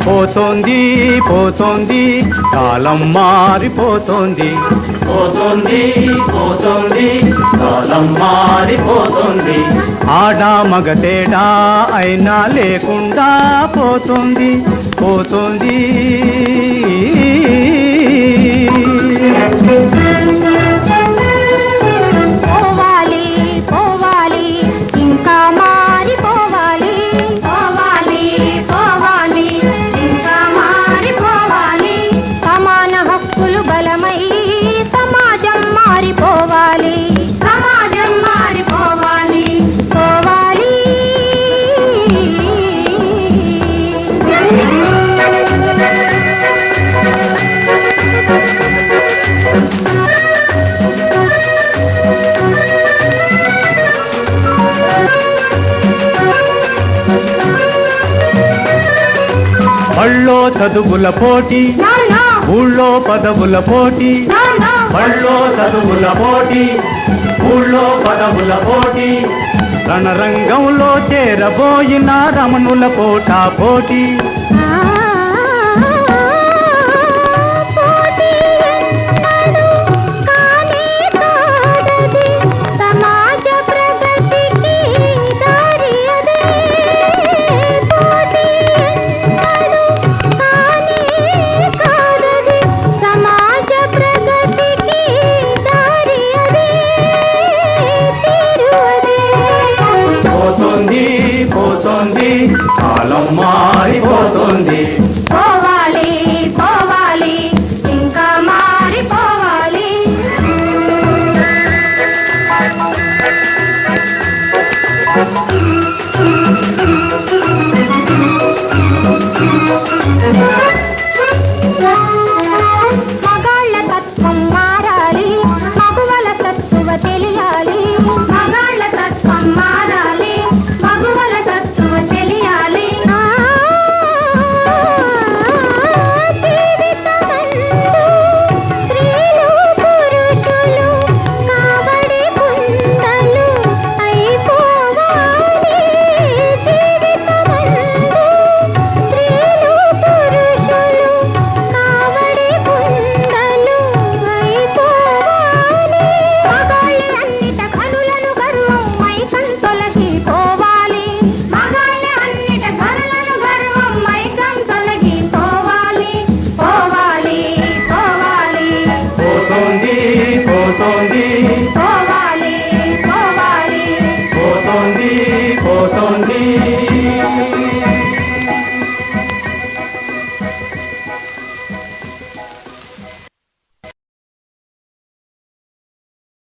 పోతోంది పోతోంది కాలం మారిపోతోంది. పోతోంది పోతోంది కాలం మారిపోతోంది. ఆడ మగ తేడా అయినా లేకుండా పోతోంది పోతోంది. పోవాలి పోవాలి ఇంకా మారిపోవాలి. పోవాలి పోవాలి ఇంకా మారిపోవాలి. సమాన హక్కులు బలమై సమాజం మారిపోవాలి. సమాజం మారిపోవాలి. పోవాలి బళ్ళో చదువుల పోటీ, ఊళ్ళో పదవుల పోటీ. బళ్ళో చదువుల పోటీ, ఊళ్ళో పదవుల పోటీ. రణరంగంలో చేరబోయిన రమణుల పోటా పోటీ. ఆ